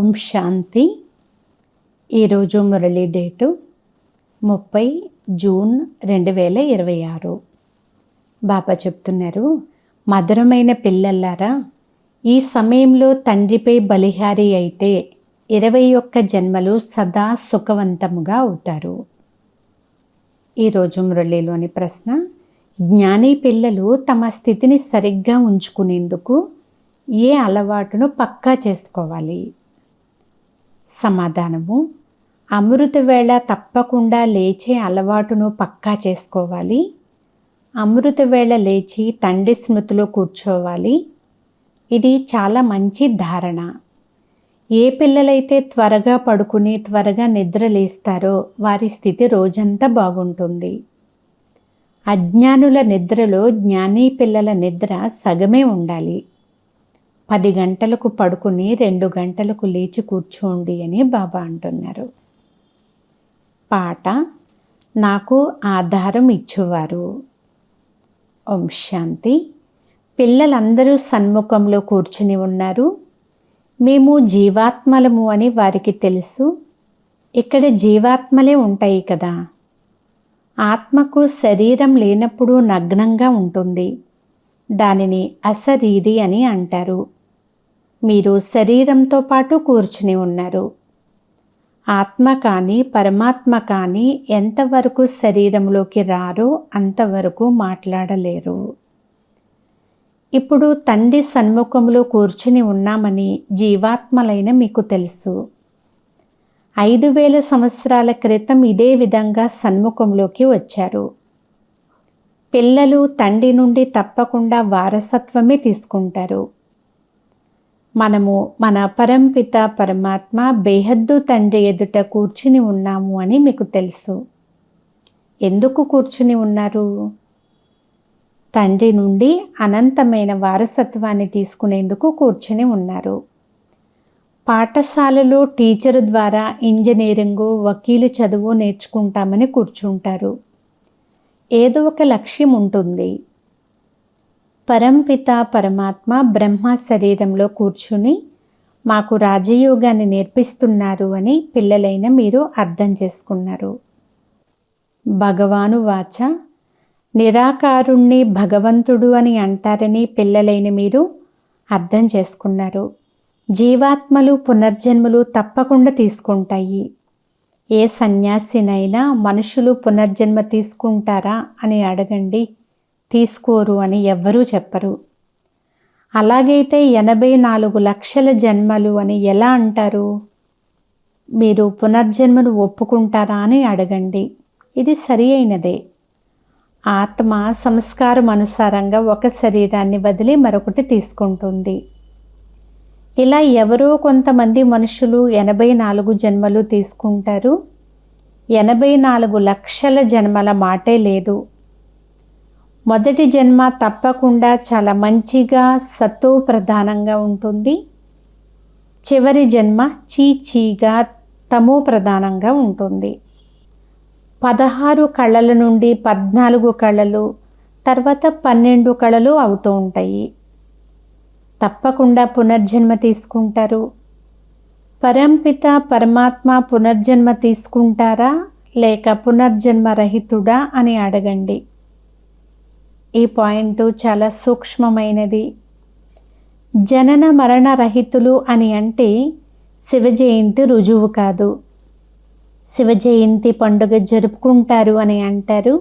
ఓం శాంతి. ఈరోజు Murali date 30 June 2026. బాబా చెప్తున్నారు, మధురమైన పిల్లల్లారా, ఈ సమయంలో తండ్రిపై బలిహారి అయితే 21 జన్మలు సదా సుఖవంతముగా అవుతారు. ఈరోజు మురళీలోని ప్రశ్న, జ్ఞాని పిల్లలు తమ స్థితిని సరిగ్గా ఉంచుకునేందుకు ఏ అలవాటును పక్కా చేసుకోవాలి? సమాధానము, అమృత వేళ తప్పకుండా లేచే అలవాటును పక్కా చేసుకోవాలి. అమృత వేళ లేచి తండ్రి స్మృతిలో కూర్చోవాలి. ఇది చాలా మంచి ధారణ. ఏ పిల్లలైతే త్వరగా పడుకుని త్వరగా నిద్ర లేస్తారో వారి స్థితి రోజంతా బాగుంటుంది. అజ్ఞానుల నిద్రలో జ్ఞానీ పిల్లల నిద్ర సగమే ఉండాలి. 10 గంటలకు పడుకుని 2 గంటలకు లేచి కూర్చోండి అని బాబా అంటున్నారు. పాట, నాకు ఆధారం ఇచ్చువారు. ఓం శాంతి. పిల్లలందరూ సన్ముఖంలో కూర్చుని ఉన్నారు. మేము జీవాత్మలము అని వారికి తెలుసు. ఇక్కడ జీవాత్మలే ఉంటాయి కదా. ఆత్మకు శరీరం లేనప్పుడు నగ్నంగా ఉంటుంది. దానిని అశరీరి అని అంటారు. మీరు శరీరంతో పాటు కూర్చుని ఉన్నారు. ఆత్మ కానీ పరమాత్మ కానీ ఎంతవరకు శరీరంలోకి రారో అంతవరకు మాట్లాడలేరు. ఇప్పుడు తండ్రి సన్ముఖంలో కూర్చుని ఉన్నామని జీవాత్మలైన మీకు తెలుసు. 5000 సంవత్సరాల క్రితం ఇదే విధంగా సన్ముఖంలోకి వచ్చారు. పిల్లలు తండ్రి నుండి తప్పకుండా వారసత్వమే తీసుకుంటారు. మనము మన పరంపిత పరమాత్మ బేహద్దు తండ్రి ఎదుట కూర్చుని ఉన్నాము అని మీకు తెలుసు. ఎందుకు కూర్చుని ఉన్నారు? తండ్రి నుండి అనంతమైన వారసత్వాన్ని తీసుకునేందుకు కూర్చుని ఉన్నారు. పాఠశాలలో టీచరు ద్వారా ఇంజనీరింగు, వకీలు చదువు నేర్చుకుంటామని కూర్చుంటారు. ఏదో ఒక లక్ష్యం ఉంటుంది. పరంపిత పరమాత్మ బ్రహ్మ శరీరంలో కూర్చుని మాకు రాజయోగాన్ని నేర్పిస్తున్నారు అని పిల్లలైన మీరు అర్థం చేసుకున్నారు. భగవాను వాచ, నిరాకారుణ్ణి భగవంతుడు అని అంటారని పిల్లలైన మీరు అర్థం చేసుకున్నారు. జీవాత్మలు పునర్జన్మలు తప్పకుండా తీసుకుంటాయి. ఏ సన్యాసినైనా మనుషులు పునర్జన్మ తీసుకుంటారా అని అడగండి. తీసుకోరు అని ఎవ్వరూ చెప్పరు. అలాగైతే 84 లక్షల జన్మలు అని ఎలా అంటారు? మీరు పునర్జన్మను ఒప్పుకుంటారా అని అడగండి. ఇది సరి అయినదే. ఆత్మ సంస్కారం అనుసారంగా ఒక శరీరాన్ని వదిలి మరొకటి తీసుకుంటుంది. ఇలా ఎవరో కొంతమంది మనుషులు 84 జన్మలు తీసుకుంటారు. 84 లక్షల జన్మల మాటే లేదు. మొదటి జన్మ తప్పకుండా చాలా మంచిగా సత్తో ప్రధానంగా ఉంటుంది. చివరి జన్మ చీచీగా తమో ప్రధానంగా ఉంటుంది. 16 కళల నుండి 14 కళలు, తర్వాత 12 కళలు అవుతూ ఉంటాయి. తప్పకుండా పునర్జన్మ తీసుకుంటారు. పరంపిత పరమాత్మ పునర్జన్మ తీసుకుంటారా లేక పునర్జన్మ రహితుడా అని అడగండి. ఈ పాయింట్ చాలా సూక్ష్మమైనది. జనన మరణ రహితులు అని అంటే శివ జయంతి రుజువు కాదు. శివ జయంతి పండుగ జరుపుకుంటారు అని అంటారు.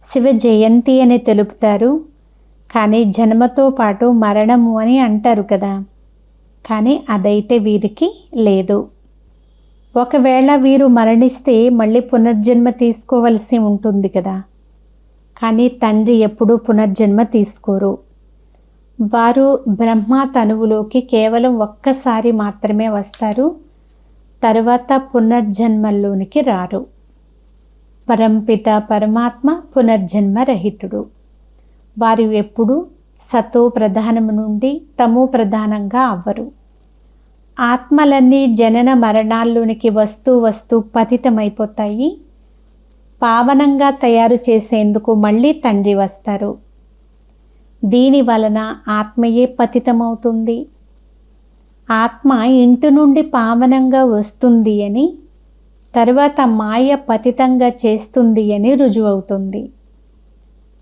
శివ జయంతి అని తెలుపుతారు. కానీ జన్మతో పాటు మరణము అని అంటారు కదా. కానీ అదైతే వీరికి లేదు. ఒకవేళ వీరు మరణిస్తే మళ్ళీ పునర్జన్మ తీసుకోవలసి ఉంటుంది కదా. కానీ తండ్రి ఎప్పుడూ పునర్జన్మ తీసుకోరు. వారు బ్రహ్మ తనువులోకి కేవలం ఒక్కసారి మాత్రమే వస్తారు. తరువాత పునర్జన్మల్లోనికి రారు. పరంపిత పరమాత్మ పునర్జన్మ రహితుడు. వారు ఎప్పుడు సతో ప్రధానము నుండి తమో ప్రధానంగా అవ్వరు. ఆత్మలన్నీ జనన మరణాల్లోనికి వస్తూ పతితమైపోతాయి. పావనంగా తయారు చేసేందుకు మళ్ళీ తండ్రి వస్తారు. దీని వలన ఆత్మయే పతితమవుతుంది. ఆత్మ ఇంటి నుండి పావనంగా వస్తుంది అని, తర్వాత మాయ పతితంగా చేస్తుంది అని రుజువవుతుంది.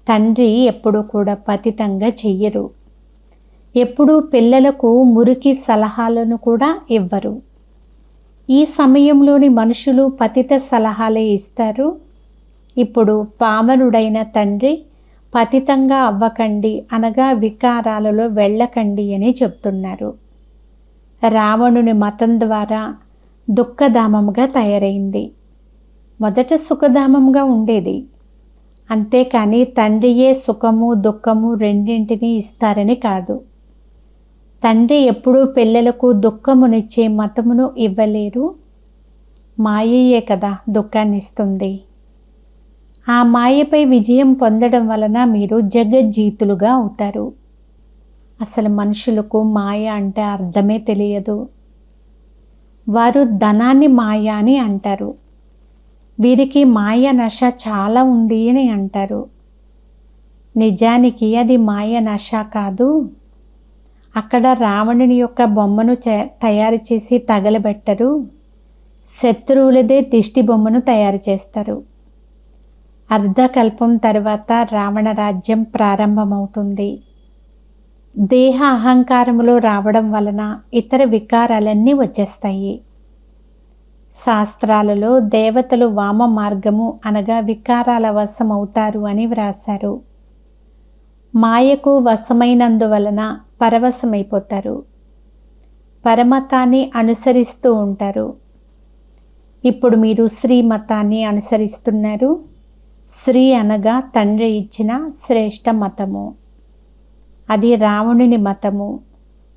తండ్రి ఎప్పుడూ కూడా పతితంగా చెయ్యరు. ఎప్పుడూ పిల్లలకు మురికి సలహాలను కూడా ఇవ్వరు. ఈ సమయంలోని మనుషులు పతిత సలహాలే ఇస్తారు. ఇప్పుడు పావనుడైన తండ్రి పతితంగా అవ్వకండి, అనగా వికారాలలో వెళ్ళకండి అని చెప్తున్నారు. రావణుని మతం ద్వారా దుఃఖధామంగా తయారైంది. మొదట సుఖధామంగా ఉండేది. అంతేకాని తండ్రియే సుఖము దుఃఖము రెండింటినీ ఇస్తారని కాదు. తండ్రి ఎప్పుడూ పిల్లలకు దుఃఖమునిచ్చే మతమును ఇవ్వలేరు. మాయయే కదా దుఃఖాన్ని ఇస్తుంది. ఆ మాయపై విజయం పొందడం వలన మీరు జగజ్జీతులుగా అవుతారు. అసలు మనుషులకు మాయ అంటే అర్థమే తెలియదు. వారు ధనాన్ని మాయ అని అంటారు. వీరికి మాయ నశ చాలా ఉంది అని అంటారు. నిజానికి అది మాయ నశ కాదు. అక్కడ రావణుని యొక్క బొమ్మను తయారు చేసి తగలబెట్టరు. శత్రువులదే దిష్టి బొమ్మను తయారు చేస్తారు. అర్ధకల్పం తర్వాత రావణ రాజ్యం ప్రారంభమవుతుంది. దేహ అహంకారములో రావడం వలన ఇతర వికారాలన్నీ వచ్చేస్తాయి. శాస్త్రాలలో దేవతలు వామ మార్గము అనగా వికారాల వశం అవుతారు అని వ్రాశారు. మాయకు వశమైనందువలన పరవశమైపోతారు. పరమతాన్ని అనుసరిస్తూ ఉంటారు. ఇప్పుడు మీరు శ్రీమతాన్ని అనుసరిస్తున్నారు. శ్రీ అనగా తండ్రి ఇచ్చిన శ్రేష్ఠ మతము. అది రావణుని మతము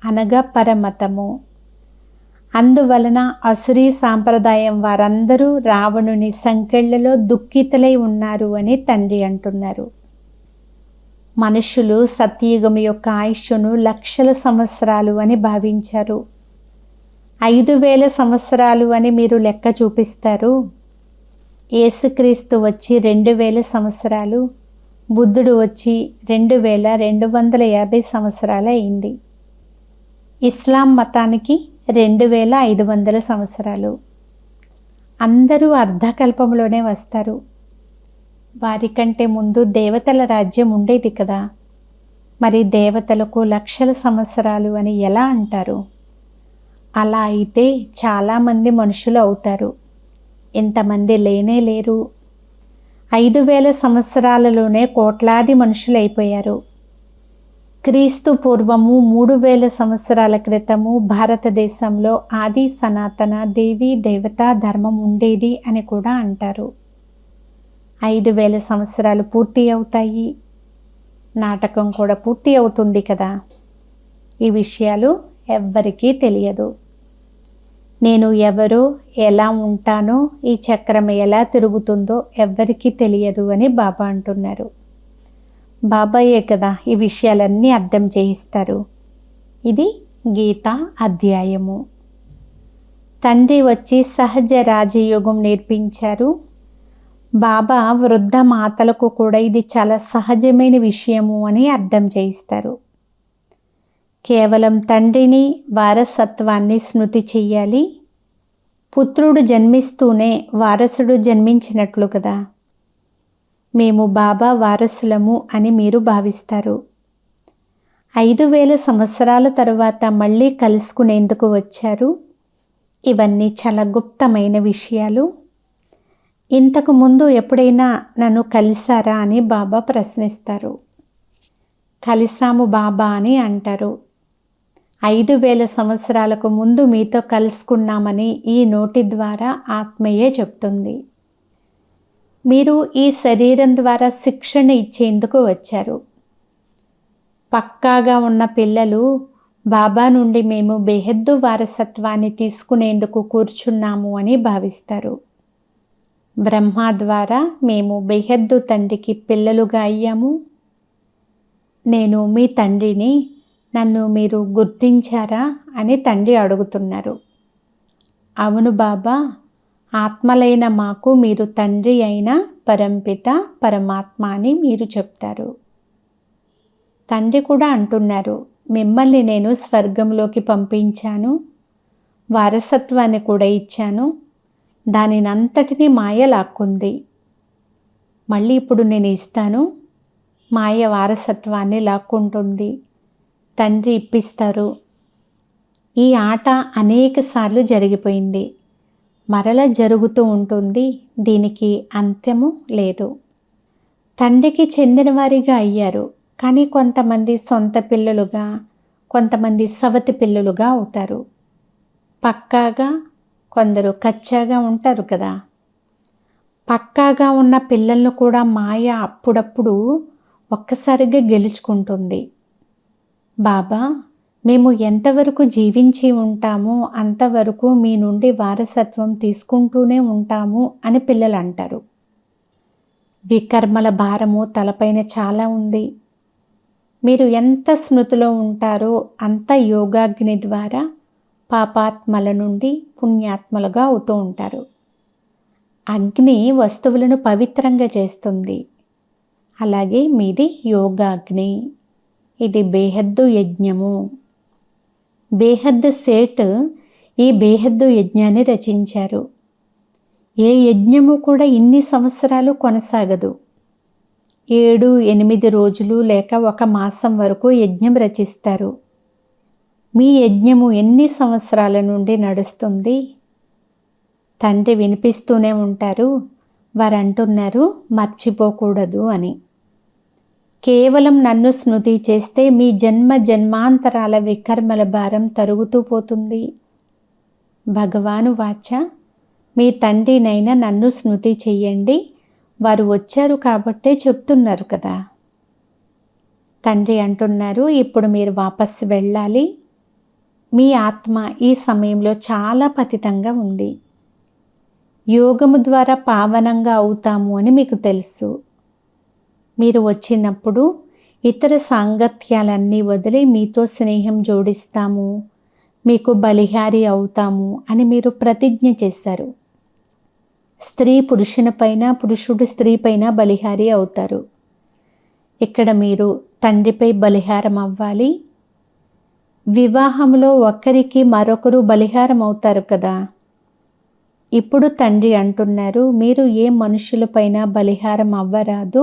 అనగా పరమతము. అందువలన అసురీ సాంప్రదాయం వారందరూ రావణుని సంకెళ్లలో దుఃఖితులై ఉన్నారు అని తండ్రి అంటున్నారు. మనుషులు సత్యయుగం యొక్క ఆయుష్ను లక్షల సంవత్సరాలు అని భావించారు. 5000 సంవత్సరాలు అని మీరు లెక్క చూపిస్తారు. యేసుక్రీస్తు వచ్చి 2000 సంవత్సరాలు, బుద్ధుడు వచ్చి 2250 సంవత్సరాలు అయింది. ఇస్లాం మతానికి 2500 సంవత్సరాలు. అందరూ అర్ధకల్పంలోనే వస్తారు. వారికంటే ముందు దేవతల రాజ్యం ఉండేది కదా. మరి దేవతలకు లక్షల సంవత్సరాలు అని ఎలా అంటారు? అలా అయితే చాలామంది మనుషులు అవుతారు. ఇంతమంది లేనే లేరు. 5000 సంవత్సరాలలోనే కోట్లాది మనుషులు అయిపోయారు. క్రీస్తు పూర్వము 3000 సంవత్సరాల క్రితము భారతదేశంలో ఆది సనాతన దేవీ దేవతా ధర్మం ఉండేది అని కూడా అంటారు. 5000 సంవత్సరాలు పూర్తి అవుతాయి. నాటకం కూడా పూర్తి అవుతుంది కదా. ఈ విషయాలు ఎవ్వరికీ తెలియదు. నేను ఎవరో, ఎలా ఉంటానో, ఈ చక్రం ఎలా తిరుగుతుందో ఎవ్వరికీ తెలియదు అని బాబా అంటున్నారు. బాబాయే కదా ఈ విషయాలన్నీ అర్థం చేయిస్తారు. ఇది గీతా అధ్యాయము. తండ్రి వచ్చి సహజ రాజయోగం నేర్పించారు. బాబా వృద్ధ మాతలకు కూడా ఇది చాలా సహజమైన విషయము అని అర్థం చేయిస్తారు. కేవలం తండ్రిని, వారసత్వాన్ని స్మృతి చెయ్యాలి. పుత్రుడు జన్మిస్తూనే వారసుడు జన్మించినట్లు కదా. మేము బాబా వారసులము అని మీరు భావిస్తారు. 5000 సంవత్సరాల తరువాత మళ్ళీ కలుసుకునేందుకు వచ్చారు. ఇవన్నీ చాలా గుప్తమైన విషయాలు. ఇంతకు ముందు ఎప్పుడైనా నన్ను కలిశారా అని బాబా ప్రశ్నిస్తారు. కలిసాము బాబా అని అంటారు. 5000 సంవత్సరాలకు ముందు మీతో కలుసుకున్నామని ఈ నోటి ద్వారా ఆత్మయే చెప్తుంది. మీరు ఈ శరీరం ద్వారా శిక్షణ ఇచ్చేందుకు వచ్చారు. పక్కాగా ఉన్న పిల్లలు బాబా నుండి మేము బేహద్దు వారసత్వాన్ని తీసుకునేందుకు కూర్చున్నాము అని భావిస్తారు. బ్రహ్మ ద్వారా మేము బేహద్దు తండ్రికి పిల్లలుగా అయ్యాము. నేను మీ తండ్రిని, నన్ను మీరు గుర్తించారా అని తండ్రి అడుగుతున్నారు. అవును బాబా, ఆత్మలైన మాకు మీరు తండ్రి అయిన పరంపిత పరమాత్మ అని మీరు చెప్తారు. తండ్రి కూడా అంటున్నారు, మిమ్మల్ని నేను స్వర్గంలోకి పంపించాను, వారసత్వాన్ని కూడా ఇచ్చాను. దానినంతటినీ మాయ లాక్కుంది. మళ్ళీ ఇప్పుడు నేను ఇస్తాను. మాయ వారసత్వాన్ని లాక్కుంటుంది. తండ్రి ఇప్పిస్తారు. ఈ ఆట అనేకసార్లు జరిగిపోయింది. మరల జరుగుతూ ఉంటుంది. దీనికి అంత్యము లేదు. తండ్రికి చెందిన వారిగా అయ్యారు. కానీ కొంతమంది సొంత పిల్లలుగా, కొంతమంది సవతి పిల్లలుగా అవుతారు. పక్కాగా, కొందరు కచ్చాగా ఉంటారు కదా. పక్కాగా ఉన్న పిల్లలను కూడా మాయ అప్పుడప్పుడు ఒక్కసారిగా గెలుచుకుంటుంది. బాబా, మేము ఎంతవరకు జీవించి ఉంటామో అంతవరకు మీ నుండి వారసత్వం తీసుకుంటూనే ఉంటాము అని పిల్లలు అంటారు. వికర్మల భారము తలపైన చాలా ఉంది. మీరు ఎంత స్మృతిలో ఉంటారో అంత యోగాగ్ని ద్వారా పాపాత్మల నుండి పుణ్యాత్మలుగా అవుతూ ఉంటారు. అగ్ని వస్తువులను పవిత్రంగా చేస్తుంది. అలాగే మీది యోగాగ్ని. ఇది బేహద్దు యజ్ఞము. బేహద్దు సేట్ ఈ బేహద్దు యజ్ఞాన్ని రచించారు. ఏ యజ్ఞము కూడా ఇన్ని సంవత్సరాలు కొనసాగదు. 7-8 రోజులు లేక 1 మాసం వరకు యజ్ఞం రచిస్తారు. మీ యజ్ఞము ఎన్ని సంవత్సరాల నుండి నడుస్తుంది? తండ్రి వినిపిస్తూనే ఉంటారు. వారు అంటున్నారు మర్చిపోకూడదు అని. కేవలం నన్ను స్మృతి చేస్తే మీ జన్మ జన్మాంతరాల వికర్మల భారం తరుగుతూ పోతుంది. భగవాను వాచ, మీ తండ్రినైనా నన్ను స్మృతి చెయ్యండి. వారు వచ్చారు కాబట్టే చెప్తున్నారు కదా. తండ్రి అంటున్నారు, ఇప్పుడు మీరు వాపస్ వెళ్ళాలి. మీ ఆత్మ ఈ సమయంలో చాలా పతితంగా ఉంది. యోగము ద్వారా పావనంగా అవుతాము అని మీకు తెలుసు. మీరు వచ్చినప్పుడు ఇతర సాంగత్యాలన్నీ వదిలి మీతో స్నేహం జోడిస్తాము, మీకు బలిహారి అవుతాము అని మీరు ప్రతిజ్ఞ చేశారు. స్త్రీ పురుషునిపైన, పురుషుడు స్త్రీపైన బలిహారి అవుతారు. ఇక్కడ మీరు తండ్రిపై బలిహారం అవ్వాలి. వివాహంలో ఒకరికి మరొకరు బలిహారం అవుతారు కదా. ఇప్పుడు తండ్రి అంటున్నారు, మీరు ఏ మనుషులపైన బలిహారం అవ్వరాదు.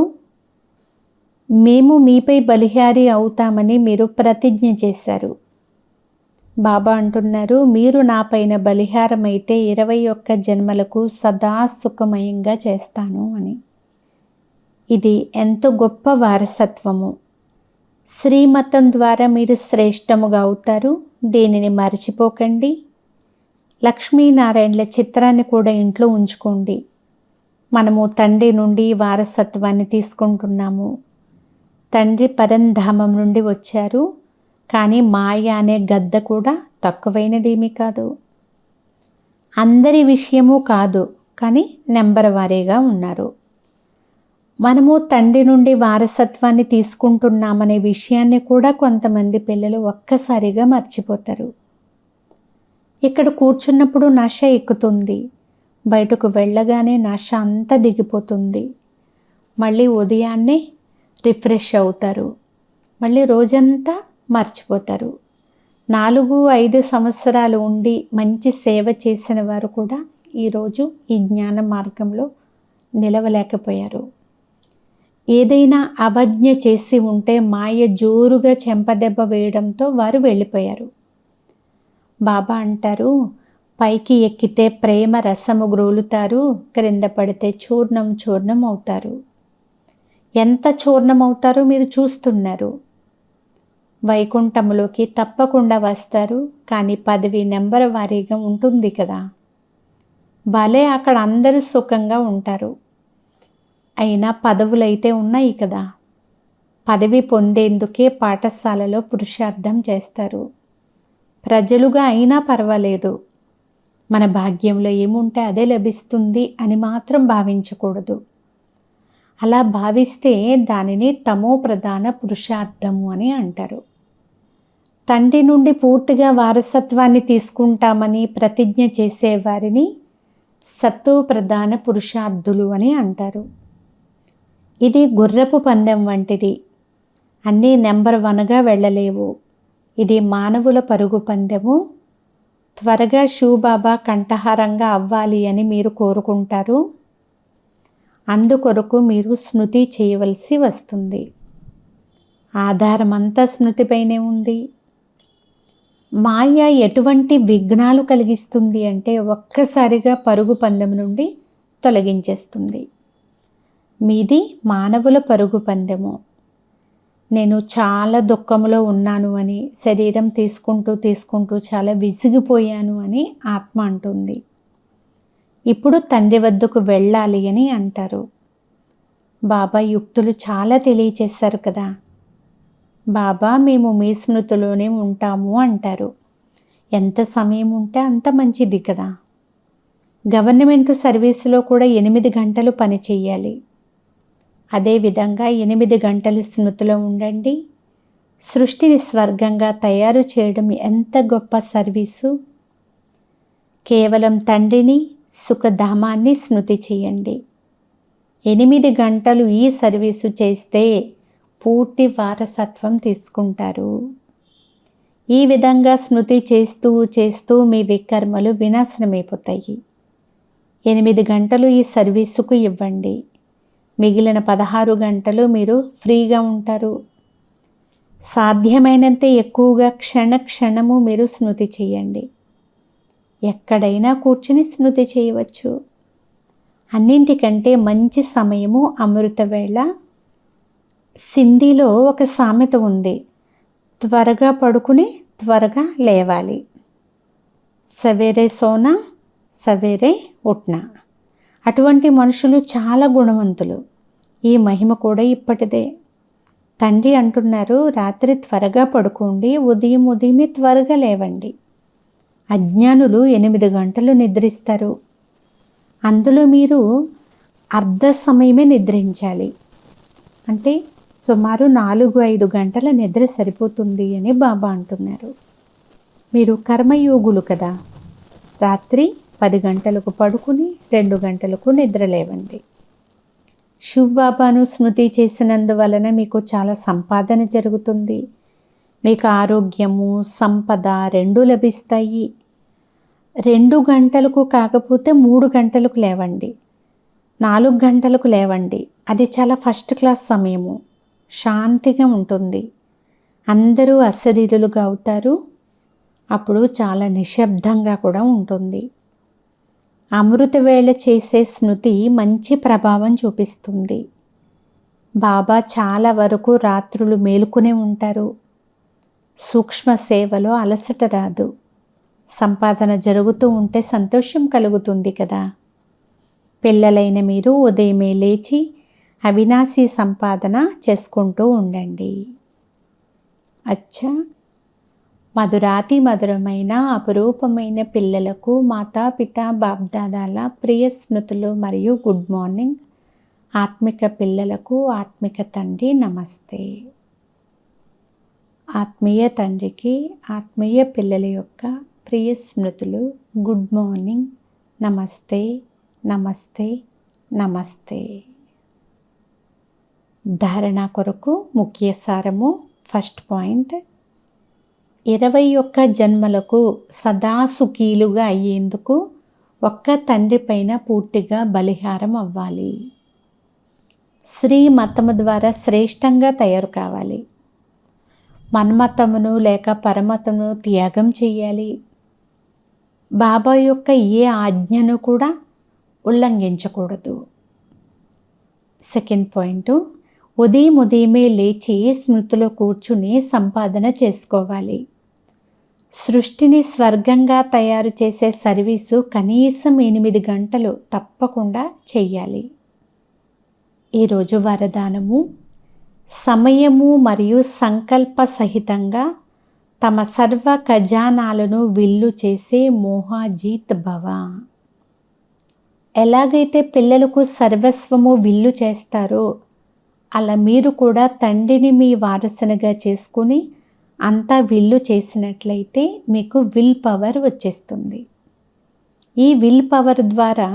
మేము మీపై బలిహారి అవుతామని మీరు ప్రతిజ్ఞ చేశారు. బాబా అంటున్నారు, మీరు నాపైన బలిహారం అయితే 21 జన్మలకు సదా సుఖమయంగా చేస్తాను అని. ఇది ఎంతో గొప్ప వారసత్వము. శ్రీమతం ద్వారా మీరు శ్రేష్టముగా అవుతారు. దీనిని మర్చిపోకండి. లక్ష్మీనారాయణల చిత్రాన్ని కూడా ఇంట్లో ఉంచుకోండి. మనము తండ్రి నుండి వారసత్వాన్ని తీసుకుంటున్నాము. తండ్రి పరంధామం నుండి వచ్చారు. కానీ మాయ అనే గద్ద కూడా తక్కువైనదేమీ కాదు. అందరి విషయము కాదు, కానీ నెంబర్ వారీగా ఉన్నారు. మనము తండ్రి నుండి వారసత్వాన్ని తీసుకుంటున్నామనే విషయాన్ని కూడా కొంతమంది పిల్లలు ఒక్కసారిగా మర్చిపోతారు. ఇక్కడ కూర్చున్నప్పుడు నష ఎక్కుతుంది. బయటకు వెళ్ళగానే నష అంతా దిగిపోతుంది. మళ్ళీ ఉదయాన్నే రిఫ్రెష్ అవుతారు. మళ్ళీ రోజంతా మర్చిపోతారు. 4-5 సంవత్సరాలు ఉండి మంచి సేవ చేసిన వారు కూడా ఈరోజు ఈ జ్ఞాన మార్గంలో నిలవలేకపోయారు. ఏదైనా అవజ్ఞ చేసి ఉంటే మాయ జోరుగా చెంపదెబ్బ వేయడంతో వారు వెళ్ళిపోయారు. బాబా అంటారు, పైకి ఎక్కితే ప్రేమ రసము గ్రోలుతారు, క్రింద పడితే చూర్ణం చూర్ణం అవుతారు. ఎంత చూర్ణం అవుతారో మీరు చూస్తున్నారు. వైకుంఠములోకి తప్పకుండా వస్తారు. కానీ పదవి నెంబర్ వారీగా ఉంటుంది కదా. భలే అక్కడ అందరూ సుఖంగా ఉంటారు. అయినా పదవులైతే ఉన్నాయి కదా. పదవి పొందేందుకే పాఠశాలలో పురుషార్థం చేస్తారు. ప్రజలుగా అయినా పర్వాలేదు. మన భాగ్యంలో ఏముంటే అదే లభిస్తుంది అని మాత్రం భావించకూడదు. అలా భావిస్తే దానిని తమో ప్రధాన పురుషార్థము అని అంటారు. తండ్రి నుండి పూర్తిగా వారసత్వాన్ని తీసుకుంటామని ప్రతిజ్ఞ చేసేవారిని సత్తో ప్రధాన పురుషార్థులు అని అంటారు. ఇది గుర్రపు పందెం వంటిది. అన్నీ నెంబర్ 1గా వెళ్ళలేవు. ఇది మానవుల పరుగు పందెము. త్వరగా శివబాబా కంఠహారంగా అవ్వాలి అని మీరు కోరుకుంటారు. అందుకొరకు మీరు స్మృతి చేయవలసి వస్తుంది. ఆధారమంతా స్మృతిపైనే ఉంది. మాయ ఎటువంటి విఘ్నాలు కలిగిస్తుంది అంటే ఒక్కసారిగా పరుగు పందెం నుండి తొలగించేస్తుంది. మీది మానవుల పరుగు పందెము. నేను చాలా దుఃఖంలో ఉన్నాను అని, శరీరం తీసుకుంటూ చాలా విసిగిపోయాను అని ఆత్మ అంటుంది. ఇప్పుడు తండ్రి వద్దకు వెళ్ళాలి అని అంటారు. బాబా యుక్తులు చాలా తెలియచేశారు కదా. బాబా మేము మీ స్మృతిలోనే ఉంటాము అంటారు. ఎంత సమయం ఉంటే అంత మంచిది కదా. గవర్నమెంట్ సర్వీసులో కూడా 8 గంటలు పని చేయాలి. అదేవిధంగా 8 గంటలు స్మృతిలో ఉండండి. సృష్టిని స్వర్గంగా తయారు చేయడం ఎంత గొప్ప సర్వీసు. కేవలం తండ్రిని, సుఖధామాన్ని స్మృతి చేయండి. 8 గంటలు ఈ సర్వీసు చేస్తే పూర్తి వారసత్వం తీసుకుంటారు. ఈ విధంగా స్మృతి చేస్తూ మీ వికర్మలు వినాశనమైపోతాయి. 8 గంటలు ఈ సర్వీసుకు ఇవ్వండి. మిగిలిన 16 గంటలు మీరు ఫ్రీగా ఉంటారు. సాధ్యమైనంత ఎక్కువగా క్షణము మీరు స్మృతి చేయండి. ఎక్కడైనా కూర్చుని స్మృతి చేయవచ్చు. అన్నింటికంటే మంచి సమయము అమృత వేళ. సింధీలో ఒక సామెత ఉంది, త్వరగా పడుకుని త్వరగా లేవాలి. సవేరే సోనా సవేరే ఉట్నా. అటువంటి మనుషులు చాలా గుణవంతులు. ఈ మహిమ కూడా ఇప్పటిదే. తండ్రి అంటున్నారు, రాత్రి త్వరగా పడుకోండి, ఉదయమే త్వరగా లేవండి. అజ్ఞానులు 8 గంటలు నిద్రిస్తారు. అందులో మీరు అర్ధ సమయమే నిద్రించాలి. అంటే సుమారు 4-5 గంటల నిద్ర సరిపోతుంది అని బాబా అంటున్నారు. మీరు కర్మయోగులు కదా. రాత్రి 10 గంటలకు పడుకుని 2 గంటలకు నిద్ర లేవండి. శివ్ బాబాను స్మృతి చేసినందువలన మీకు చాలా సంపాదన జరుగుతుంది. మీకు ఆరోగ్యము, సంపద 2 లభిస్తాయి. 2 గంటలకు కాకపోతే 3 గంటలకు లేవండి. 4 గంటలకు లేవండి. అది చాలా ఫస్ట్ క్లాస్ సమయము. శాంతిగా ఉంటుంది. అందరూ అశరీరులుగా అవుతారు. అప్పుడు చాలా నిశ్శబ్దంగా కూడా ఉంటుంది. అమృత వేళ చేసే స్మృతి మంచి ప్రభావం చూపిస్తుంది. బాబా చాలా వరకు రాత్రులు మేలుకునే ఉంటారు. సూక్ష్మ సేవలో అలసట రాదు. సంపాదన జరుగుతూ ఉంటే సంతోషం కలుగుతుంది కదా. పిల్లలైన మీరు ఉదయమే లేచి అవినాశీ సంపాదన చేసుకుంటూ ఉండండి. అచ్చా, మధురాతి మధురమైన అపురూపమైన పిల్లలకు మాతాపిత బాప్దాదాల ప్రియ స్మృతులు మరియు గుడ్ మార్నింగ్. ఆత్మిక పిల్లలకు ఆత్మిక తండ్రి నమస్తే. ఆత్మీయ తండ్రికి ఆత్మీయ పిల్లల యొక్క ప్రియ స్మృతులు. Good morning. నమస్తే నమస్తే నమస్తే. ధారణ కొరకు ముఖ్య సారము. ఫస్ట్ పాయింట్, 21 జన్మలకు సదా సుఖీలుగా అయ్యేందుకు ఒక్క తండ్రి పైన పూర్తిగా బలిహారం అవ్వాలి. శ్రీమతము ద్వారా శ్రేష్టంగా తయారు కావాలి. మన్మతమును లేక పరమతమును త్యాగం చేయాలి. బాబా యొక్క ఏ ఆజ్ఞను కూడా ఉల్లంఘించకూడదు. సెకండ్ పాయింట్, ఉదయమే లేచి స్మృతిలో కూర్చుని సంపాదన చేసుకోవాలి. సృష్టిని స్వర్గంగా తయారు చేసే సర్వీసు కనీసం 8 గంటలు తప్పకుండా చెయ్యాలి. ఈరోజు వరదానము, సమయము మరియు సంకల్ప సహితంగా తమ సర్వ ఖజానాలను విల్లు చేసే మోహాజీత్ భవ. ఎలాగైతే పిల్లలకు సర్వస్వము విల్లు చేస్తారో అలా మీరు కూడా తండ్రిని మీ వారసునిగా చేసుకుని అంతా విల్లు చేసినట్లయితే మీకు విల్ పవర్ వచ్చేస్తుంది. ఈ విల్ పవర్ ద్వారా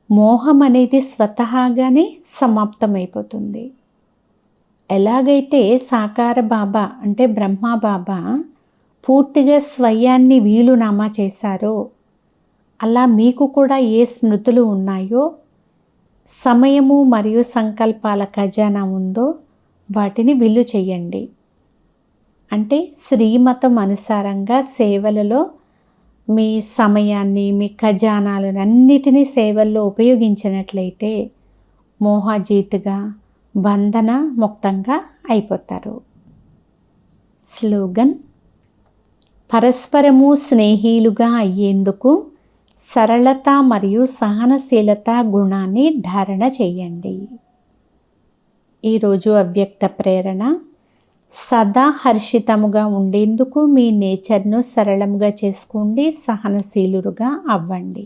మోహం అనేది స్వతహాగానే సమాప్తమైపోతుంది. ఎలాగైతే సాకార బాబా అంటే బ్రహ్మ బాబా పూర్తిగా స్వయాన్ని వీలునామా చేశారో, అలా మీకు కూడా ఏ స్మృతులు ఉన్నాయో, సమయము మరియు సంకల్పాల ఖజానా ఉందో వాటిని విల్లు చేయండి. అంటే శ్రీమతం అనుసారంగా సేవలలో మీ సమయాన్ని, మీ ఖజానాలన్నిటినీ సేవల్లో ఉపయోగించినట్లయితే మోహాజీతుగా, బంధన ముక్తంగా అయిపోతారు. స్లోగన్: పరస్పరము స్నేహీలుగా అయ్యేందుకు సరళత మరియు సహనశీలత గుణాన్ని ధారణ చేయండి. ఈరోజు అవ్యక్త ప్రేరణ: సదా హర్షితముగా ఉండేందుకు మీ నేచర్ను సరళంగా చేసుకోండి, సహనశీలుగా అవ్వండి.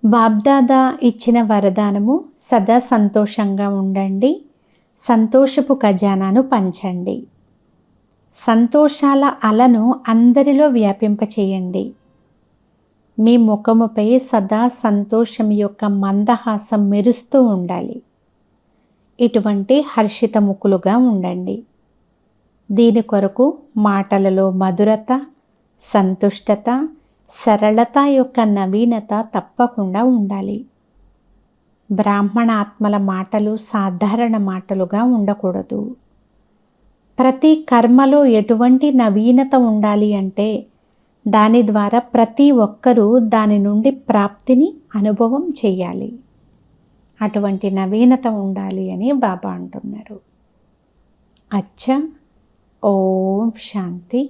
బాబ్దాదా ఇచ్చిన వరదానము: సదా సంతోషంగా ఉండండి, సంతోషపు ఖజానాను పంచండి. సంతోషాల అలను అందరిలో వ్యాపింపచేయండి. మీ ముఖముపై సదా సంతోషం యొక్క మందహాసం మెరుస్తూ ఉండాలి. ఇటువంటి హర్షితముఖులుగా ఉండండి. దీని కొరకు మాటలలో మధురత, సంతుష్టత, సరళత యొక్క నవీనత తప్పకుండా ఉండాలి. బ్రాహ్మణ ఆత్మల మాటలు సాధారణ మాటలుగా ఉండకూడదు. ప్రతి కర్మలో ఎటువంటి నవీనత ఉండాలి అంటే దాని ద్వారా ప్రతి ఒక్కరూ దాని నుండి ప్రాప్తిని అనుభవం చేయాలి. అటువంటి నవీనత ఉండాలి అని బాబా అంటున్నారు. అచ్చా. ఓం శాంతి.